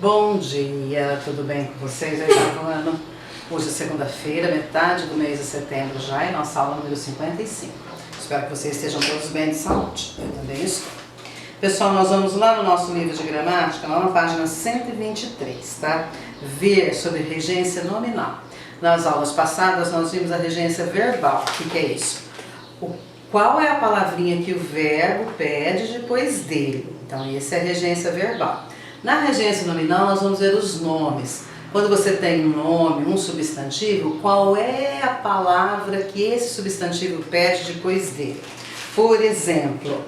Bom dia, tudo bem com vocês? Hoje é segunda-feira, metade do mês de setembro já, e nossa aula número 55. Espero que vocês estejam todos bem de saúde, eu também estou. Pessoal, nós vamos lá no nosso livro de gramática, lá na página 123, tá? Ver sobre regência nominal. Nas aulas passadas nós vimos a regência verbal. O que é isso? Qual é a palavrinha que o verbo pede depois dele? Então, essa é a regência verbal. Na regência nominal, nós vamos ver os nomes. Quando você tem um nome, um substantivo, qual é a palavra que esse substantivo pede depois dele? Por exemplo,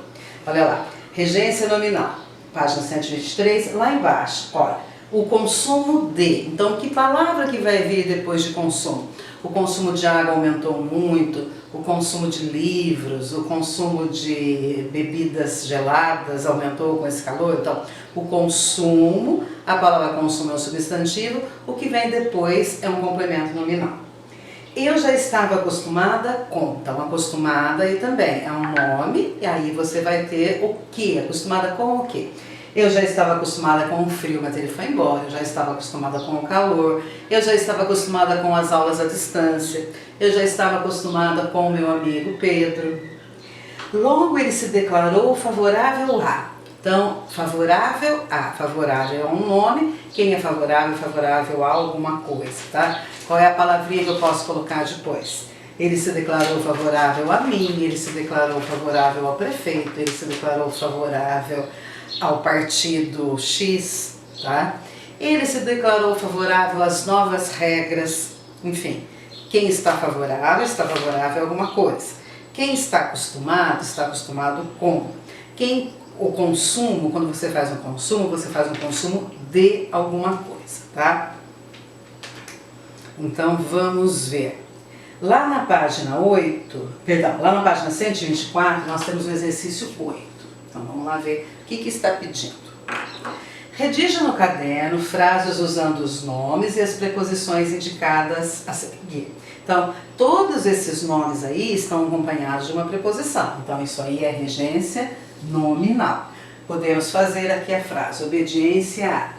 olha lá, regência nominal, página 123, lá embaixo, olha, o consumo de. Então, que palavra que vai vir depois de consumo? O consumo de água aumentou muito, o consumo de livros, o consumo de bebidas geladas aumentou com esse calor. Então, o consumo, a palavra consumo é um substantivo, o que vem depois é um complemento nominal. Eu já estava acostumada com, então acostumada aí também é um nome, e aí você vai ter o que? Acostumada com o que? Eu já estava acostumada com o frio, mas ele foi embora. Eu já estava acostumada com o calor. Eu já estava acostumada com as aulas à distância. Eu já estava acostumada com o meu amigo Pedro. Logo ele se declarou favorável a. Então, favorável a. Favorável é um nome. Quem é favorável a alguma coisa, tá? Qual é a palavrinha que eu posso colocar depois? Ele se declarou favorável a mim, ele se declarou favorável ao prefeito, ele se declarou favorável ao partido X, tá? Ele se declarou favorável às novas regras, enfim. Quem está favorável a alguma coisa. Quem está acostumado com. O consumo, quando você faz um consumo de alguma coisa, tá? Então vamos ver. Lá na página 124, nós temos o exercício 8. Então vamos lá ver o que está pedindo. Redija no caderno frases usando os nomes e as preposições indicadas a seguir. Então, todos esses nomes aí estão acompanhados de uma preposição. Então, isso aí é regência nominal. Podemos fazer aqui a frase, obediência a.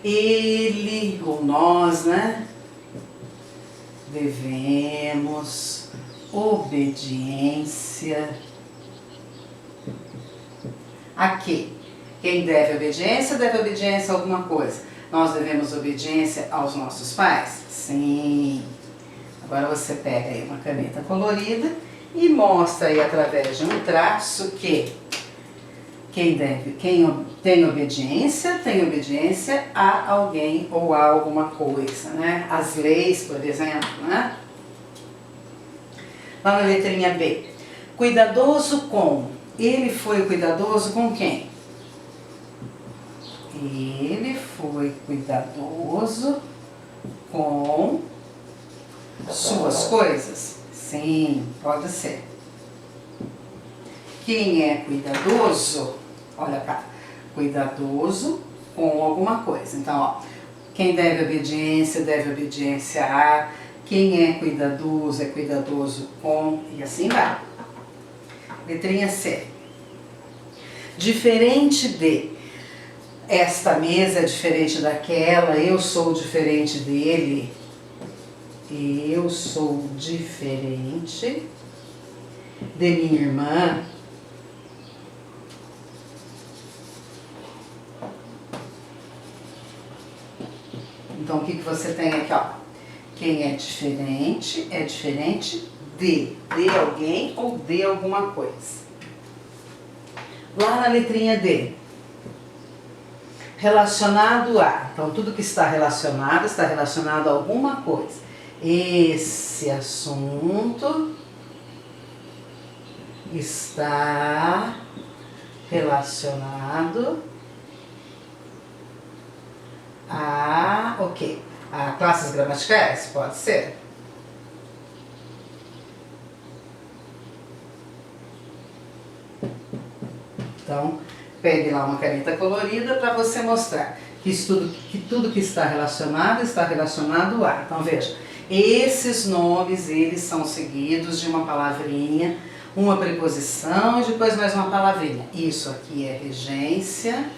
Ele ou nós, né? Devemos obediência a quê? Quem deve obediência a alguma coisa. Nós devemos obediência aos nossos pais? Sim. Agora você pega aí uma caneta colorida e mostra aí através de um traço que quem tem obediência a alguém ou a alguma coisa, né? As leis, por exemplo, né? Lá na letrinha B. Cuidadoso com. Ele foi cuidadoso com quem? Ele foi cuidadoso com suas coisas? Sim, pode ser. Quem é cuidadoso? Olha cá, cuidadoso com alguma coisa. Então, ó, quem deve obediência a. Quem é cuidadoso com, e assim vai. Letrinha C. Diferente de. Esta mesa é diferente daquela, eu sou diferente dele. Eu sou diferente de minha irmã. Então, o que você tem aqui, ó? Quem é diferente de alguém ou de alguma coisa. Lá na letrinha D. Relacionado a. Então, tudo que está relacionado a alguma coisa. Esse assunto está relacionado a o quê? A classes gramaticais? Pode ser. Então, pegue lá uma caneta colorida para você mostrar que tudo que está relacionado a. Então, veja, esses nomes, eles são seguidos de uma palavrinha, uma preposição e depois mais uma palavrinha. Isso aqui é regência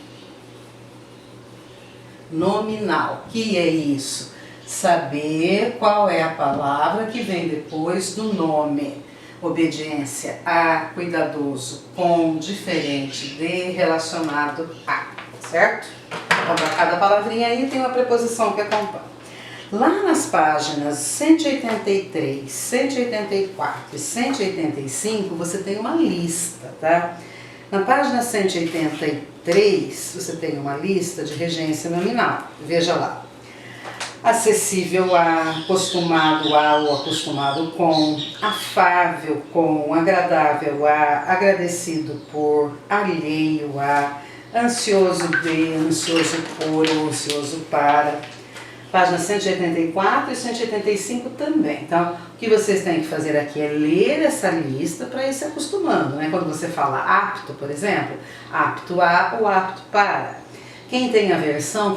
nominal. Que é isso? Saber qual é a palavra que vem depois do nome. Obediência a, cuidadoso, com, diferente de, relacionado a, certo? Então, para cada palavrinha aí tem uma preposição que acompanha. Lá nas páginas 183, 184 e 185, você tem uma lista, tá? Na página 183, você tem uma lista de regência nominal. Veja lá. Acessível a, acostumado a ou acostumado com, afável com, agradável a, agradecido por, alheio a, ansioso de, ansioso por ou ansioso para. Página 184 e 185 também. Então, o que vocês têm que fazer aqui é ler essa lista para ir se acostumando, né? Quando você fala apto, por exemplo, apto a ou apto para. Quem tem aversão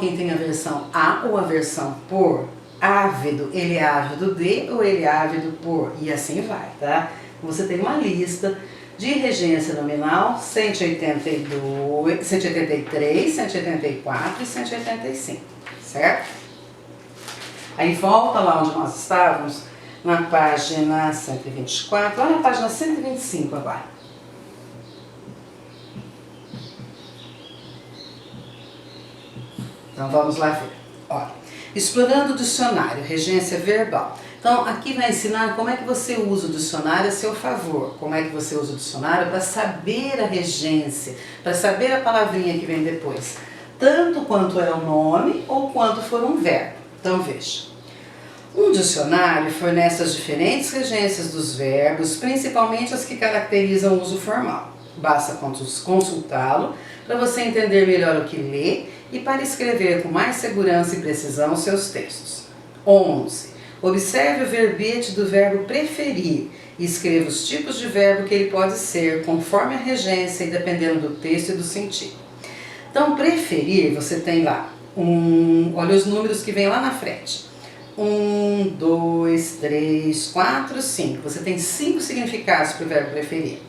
a ou aversão por, ávido, ele é ávido de ou ele é ávido por, e assim vai, tá? Você tem uma lista de regência nominal 182, 183, 184 e 185, certo? Aí volta lá onde nós estávamos, na página 124, lá na página 125 agora. Então vamos lá ver. Olha, explorando o dicionário, regência verbal. Então aqui vai ensinar como é que você usa o dicionário a seu favor. Como é que você usa o dicionário para saber a regência, para saber a palavrinha que vem depois. Tanto quanto é o nome ou quanto for um verbo. Então veja. Um dicionário fornece as diferentes regências dos verbos, principalmente as que caracterizam o uso formal. Basta consultá-lo para você entender melhor o que lê e para escrever com mais segurança e precisão seus textos. 11. Observe o verbete do verbo preferir e escreva os tipos de verbo que ele pode ser, conforme a regência e dependendo do texto e do sentido. Então, preferir, você tem lá, olha os números que vem lá na frente. 1, 2, 3, 4, 5. Você tem 5 significados para o verbo preferir.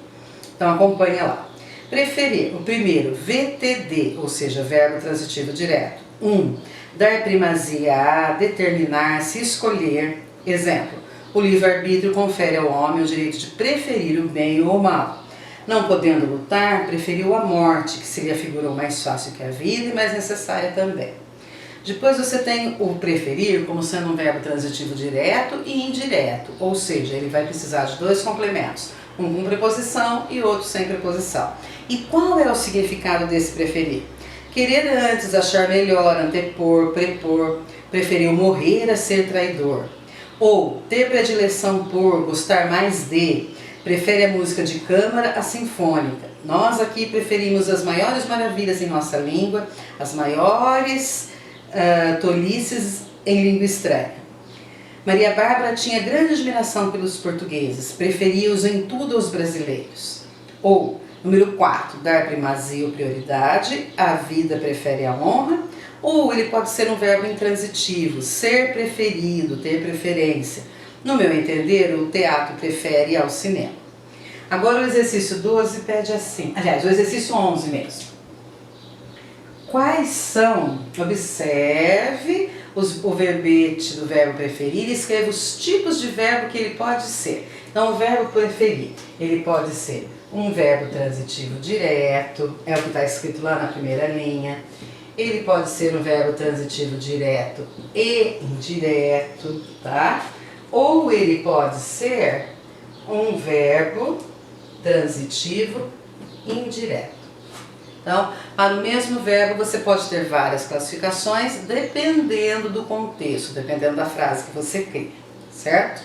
Então, acompanha lá. Preferir, o primeiro, VTD, ou seja, verbo transitivo direto. 1. Dar primazia a, determinar-se, escolher. Exemplo, o livre-arbítrio confere ao homem o direito de preferir o bem ou o mal. Não podendo lutar, preferiu a morte, que seria a figura mais fácil que a vida e mais necessária também. Depois você tem o preferir como sendo um verbo transitivo direto e indireto, ou seja, ele vai precisar de 2 complementos, um com preposição e outro sem preposição. E qual é o significado desse preferir? Querer antes, achar melhor, antepor, prepor, preferiu morrer a ser traidor. Ou ter predileção por, gostar mais de, prefere a música de câmara à sinfônica. Nós aqui preferimos as maiores maravilhas em nossa língua, as maiores tolices em língua estranha. Maria Bárbara tinha grande admiração pelos portugueses, preferia-os em tudo aos brasileiros. Ou, número 4, dar primazia ou prioridade, a vida prefere a honra. Ou ele pode ser um verbo intransitivo, ser preferido, ter preferência. No meu entender, o teatro prefere ao cinema. Agora o exercício 12 pede assim, aliás, o exercício 11 mesmo. Quais são? Observe o verbete do verbo preferir e escreva os tipos de verbo que ele pode ser. Então, o verbo preferir, ele pode ser um verbo transitivo direto, é o que está escrito lá na primeira linha. Ele pode ser um verbo transitivo direto e indireto, tá? Ou ele pode ser um verbo transitivo indireto. Então, para o mesmo verbo você pode ter várias classificações dependendo do contexto, dependendo da frase que você cria, certo?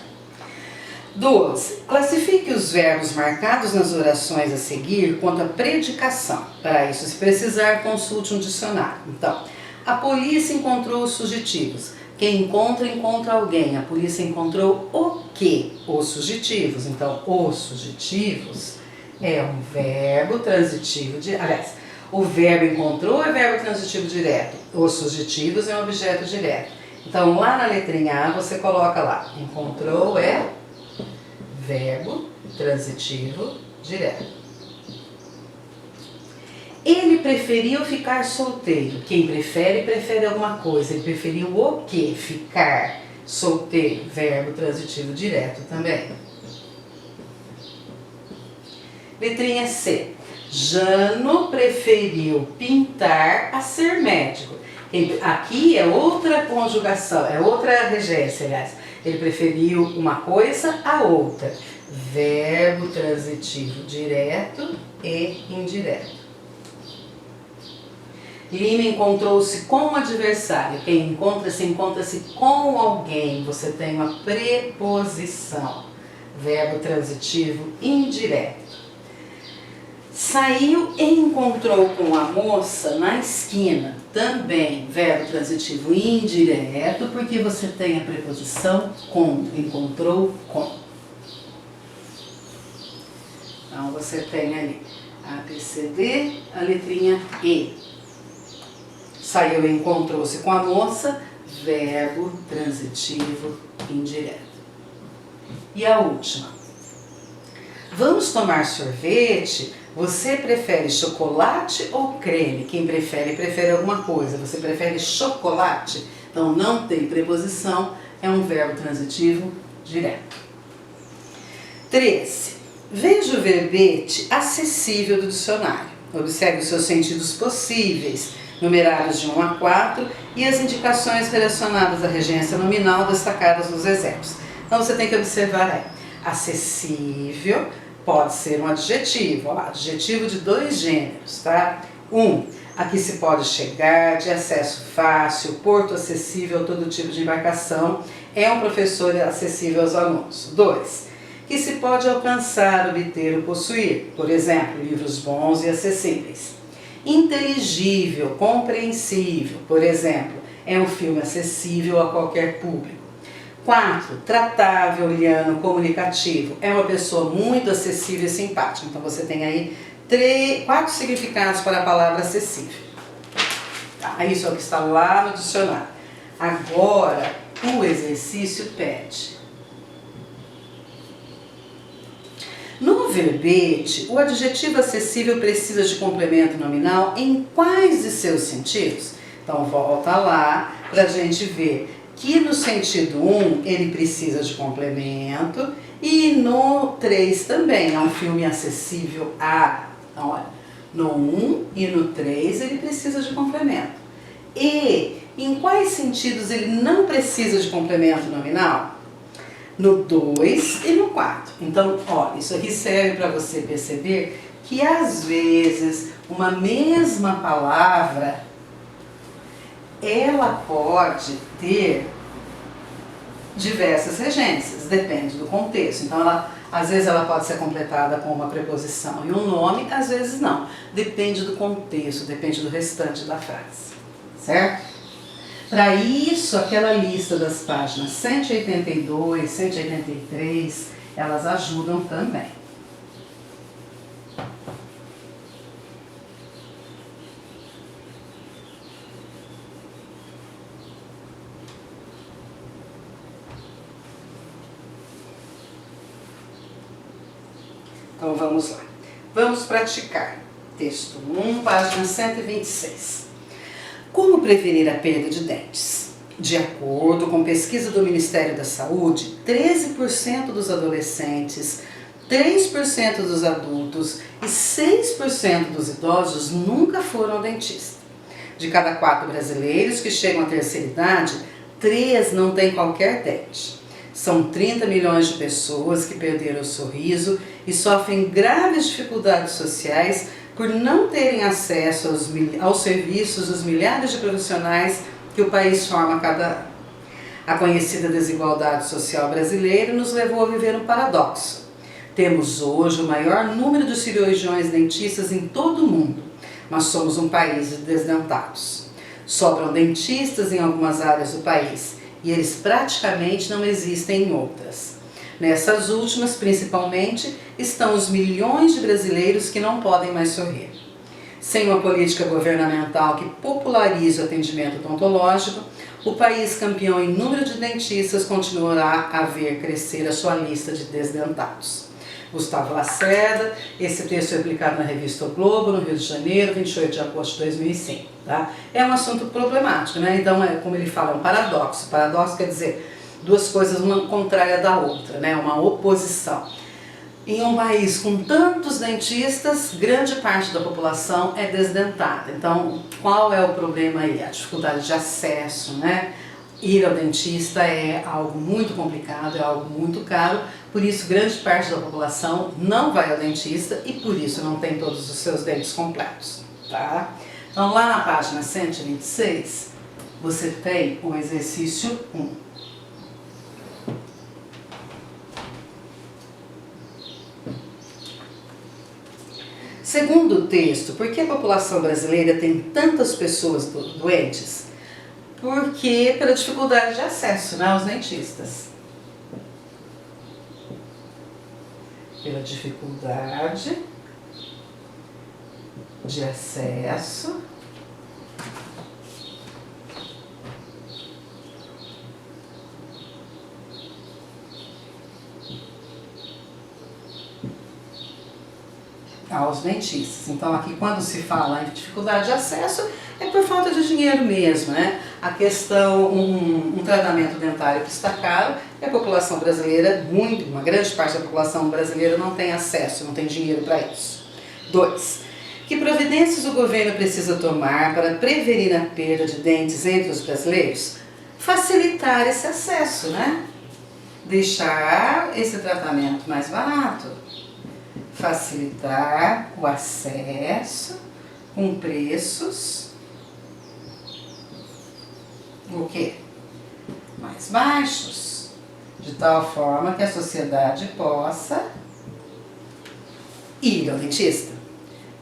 12. Classifique os verbos marcados nas orações a seguir quanto à predicação. Para isso, se precisar, consulte um dicionário. Então, a polícia encontrou os fugitivos. Quem encontra, encontra alguém. A polícia encontrou o quê? Os fugitivos. Então, os fugitivos é um verbo transitivo, aliás, o verbo encontrou é verbo transitivo direto. Os fugitivos é um objeto direto. Então, lá na letrinha A, você coloca lá, encontrou é verbo transitivo direto. Ele preferiu ficar solteiro. Quem prefere, prefere alguma coisa. Ele preferiu o quê? Ficar solteiro. Verbo transitivo direto também. Letrinha C. Jano preferiu pintar a ser médico. Aqui é outra conjugação, é outra regência, aliás. Ele preferiu uma coisa a outra. Verbo transitivo direto e indireto. Lima encontrou-se com um adversário. Quem encontra-se, encontra-se com alguém. Você tem uma preposição. Verbo transitivo indireto. Saiu e encontrou com a moça na esquina. Também verbo transitivo indireto, porque você tem a preposição com. Encontrou com. Então você tem ali a B, C, D, a letrinha E. Saiu e encontrou-se com a moça, verbo transitivo indireto. E a última. Vamos tomar sorvete? Você prefere chocolate ou creme? Quem prefere, prefere alguma coisa. Você prefere chocolate? Então não tem preposição, é um verbo transitivo direto. 13. Veja o verbete acessível do dicionário. Observe os seus sentidos possíveis, numerados de 1 a 4, e as indicações relacionadas à regência nominal destacadas nos exércitos. Então você tem que observar aí. Acessível pode ser um adjetivo, ó, adjetivo de 2 gêneros, tá? 1, aqui se pode chegar, de acesso fácil, porto acessível a todo tipo de embarcação, é um professor acessível aos alunos. 2, que se pode alcançar, obter ou possuir, por exemplo, livros bons e acessíveis. Inteligível, compreensível, por exemplo, é um filme acessível a qualquer público. 4, tratável, liano, comunicativo, é uma pessoa muito acessível e simpática. Então você tem aí 4 significados para a palavra acessível. Tá? Isso é o que está lá no dicionário. Agora, o exercício pede. No verbete, o adjetivo acessível precisa de complemento nominal em quais de seus sentidos? Então volta lá para a gente ver que no sentido 1 ele precisa de complemento e no 3 também, é um filme acessível a. Então olha, no 1 e no 3 ele precisa de complemento. E em quais sentidos ele não precisa de complemento nominal? No 2 e no 4. Então, ó, isso aqui serve para você perceber que às vezes uma mesma palavra ela pode ter diversas regências, depende do contexto. Então, às vezes ela pode ser completada com uma preposição e um nome, às vezes não. Depende do contexto, depende do restante da frase, certo? Para isso, aquela lista das páginas 182, 183, elas ajudam também. Então vamos lá. Vamos praticar. Texto 1, página 126. Como prevenir a perda de dentes? De acordo com pesquisa do Ministério da Saúde, 13% dos adolescentes, 3% dos adultos e 6% dos idosos nunca foram ao dentista. De cada 4 brasileiros que chegam à terceira idade, 3 não têm qualquer dente. São 30 milhões de pessoas que perderam o sorriso e sofrem graves dificuldades sociais por não terem acesso aos serviços dos milhares de profissionais que o país forma cada ano. A conhecida desigualdade social brasileira nos levou a viver um paradoxo. Temos hoje o maior número de cirurgiões dentistas em todo o mundo, mas somos um país de desdentados. Sobram dentistas em algumas áreas do país e eles praticamente não existem em outras. Nessas últimas, principalmente, estão os milhões de brasileiros que não podem mais sorrir. Sem uma política governamental que popularize o atendimento odontológico, o país campeão em número de dentistas continuará a ver crescer a sua lista de desdentados. Gustavo Lacerda. Esse texto foi publicado na revista O Globo, no Rio de Janeiro, 28 de agosto de 2005. Tá? É um assunto problemático, né? Então, como ele fala, é um paradoxo. Paradoxo quer dizer duas coisas, uma contrária da outra, né? Uma oposição. Em um país com tantos dentistas, grande parte da população é desdentada. Então, qual é o problema aí? A dificuldade de acesso, né? Ir ao dentista é algo muito complicado, é algo muito caro, por isso grande parte da população não vai ao dentista e por isso não tem todos os seus dentes completos, tá? Então, lá na página 126, você tem o exercício 1. Segundo o texto, por que a população brasileira tem tantas pessoas doentes? Porque pela dificuldade de acesso, né, aos dentistas. Pela dificuldade de acesso aos dentistas. Então aqui quando se fala em dificuldade de acesso é por falta de dinheiro mesmo, né? A questão, um tratamento dentário que está caro e a população brasileira, uma grande parte da população brasileira não tem acesso, não tem dinheiro para isso. 2. Que providências o governo precisa tomar para prevenir a perda de dentes entre os brasileiros? Facilitar esse acesso, né? Deixar esse tratamento mais barato. Facilitar o acesso com preços o quê? Mais baixos, de tal forma que a sociedade possa ir ao dentista.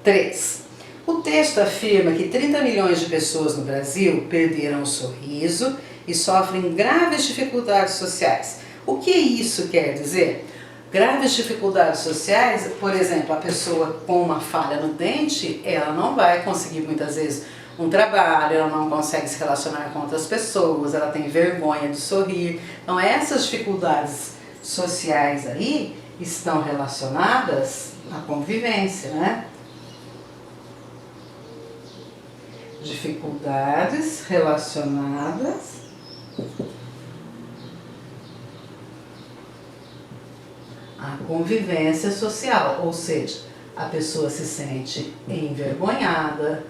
3. O texto afirma que 30 milhões de pessoas no Brasil perderam o sorriso e sofrem graves dificuldades sociais. O que isso quer dizer? Graves dificuldades sociais, por exemplo, a pessoa com uma falha no dente, ela não vai conseguir muitas vezes um trabalho, ela não consegue se relacionar com outras pessoas, ela tem vergonha de sorrir. Então essas dificuldades sociais aí estão relacionadas à convivência, né? Dificuldades relacionadas à convivência social, ou seja, a pessoa se sente envergonhada,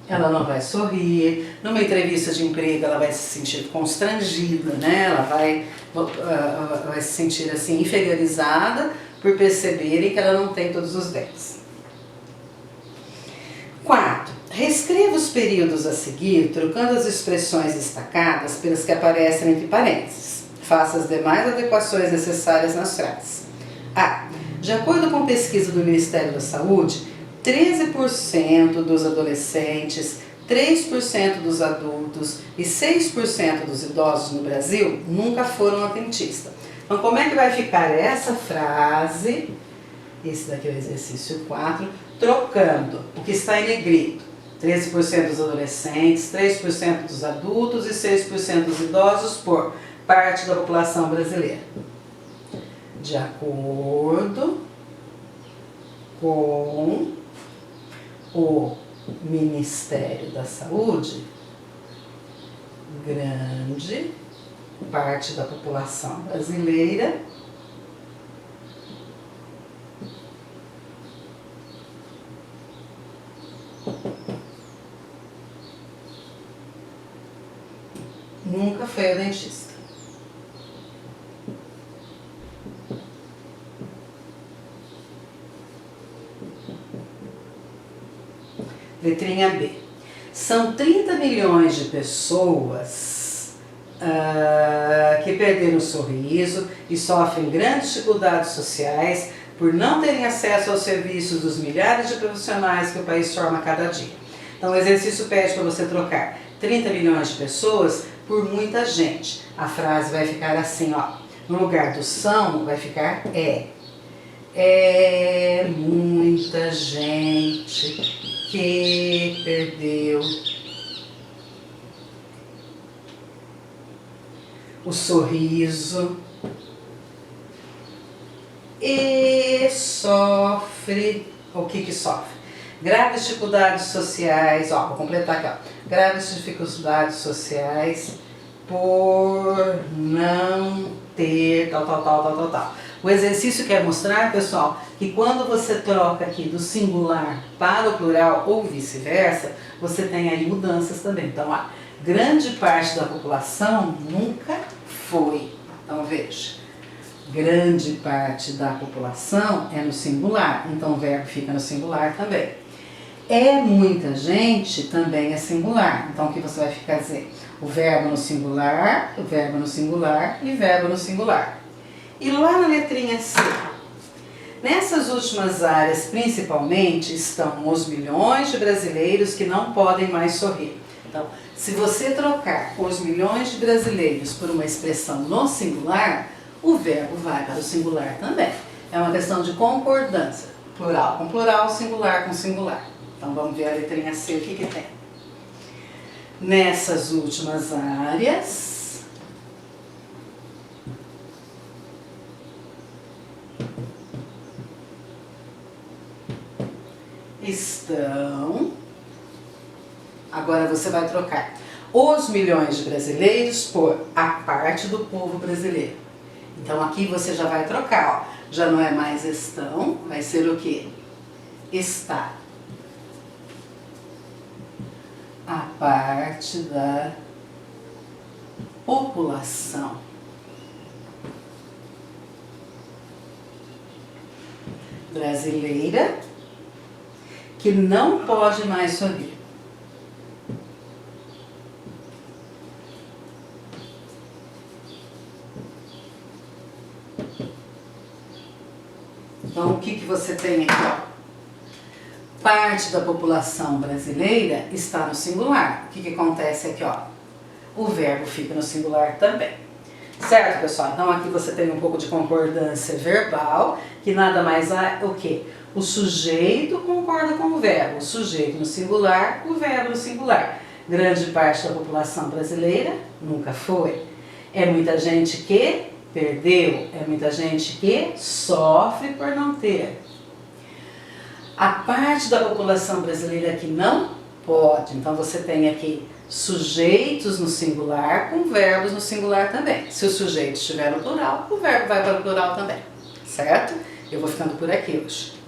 ela não vai sorrir, numa entrevista de emprego ela vai se sentir constrangida, né? Ela vai se sentir assim inferiorizada por perceberem que ela não tem todos os dentes. 4. Reescreva os períodos a seguir, trocando as expressões destacadas pelas que aparecem entre parênteses. Faça as demais adequações necessárias nas frases. A. De acordo com pesquisa do Ministério da Saúde, 13% dos adolescentes, 3% dos adultos e 6% dos idosos no Brasil nunca foram ao dentista. Então, como é que vai ficar essa frase? Esse daqui é o exercício 4, trocando o que está em negrito. 13% dos adolescentes, 3% dos adultos e 6% dos idosos por parte da população brasileira. De acordo com o Ministério da Saúde, grande parte da população brasileira nunca foi ao dentista. Letrinha B. São 30 milhões de pessoas que perderam o sorriso e sofrem grandes dificuldades sociais por não terem acesso aos serviços dos milhares de profissionais que o país forma a cada dia. Então o exercício pede para você trocar 30 milhões de pessoas por muita gente. A frase vai ficar assim, ó. No lugar do são, vai ficar é. É muita gente que perdeu o sorriso e sofre, o que sofre? Graves dificuldades sociais, ó, vou completar aqui, ó. Graves dificuldades sociais por não ter tal. O exercício quer mostrar, pessoal, que quando você troca aqui do singular para o plural ou vice-versa, você tem aí mudanças também. Então, ó, grande parte da população nunca foi. Então, veja, grande parte da população é no singular, então o verbo fica no singular também. É muita gente também é singular, então o que você vai ficar dizer? O verbo no singular, o verbo no singular e verbo no singular. E lá na letrinha C, nessas últimas áreas principalmente estão os milhões de brasileiros que não podem mais sorrir. Então, se você trocar os milhões de brasileiros por uma expressão no singular, o verbo vai para o singular também. É uma questão de concordância, plural com plural, singular com singular. Então vamos ver a letrinha C, o que tem. Nessas últimas áreas, estão, agora você vai trocar os milhões de brasileiros por a parte do povo brasileiro. Então aqui você já vai trocar, ó. Já não é mais estão, vai ser o quê? Está. A parte da população brasileira que não pode mais sorrir. Então, o que você tem aqui, ó? Parte da população brasileira está no singular. O que acontece aqui, ó? O verbo fica no singular também. Certo, pessoal? Então, aqui você tem um pouco de concordância verbal, que nada mais é o quê? O sujeito concorda com o verbo. O sujeito no singular, o verbo no singular. Grande parte da população brasileira nunca foi. É muita gente que perdeu, é muita gente que sofre por não ter. A parte da população brasileira que não pode, então você tem aqui sujeitos no singular com verbos no singular também. Se o sujeito estiver no plural, o verbo vai para o plural também, certo? Eu vou ficando por aqui hoje.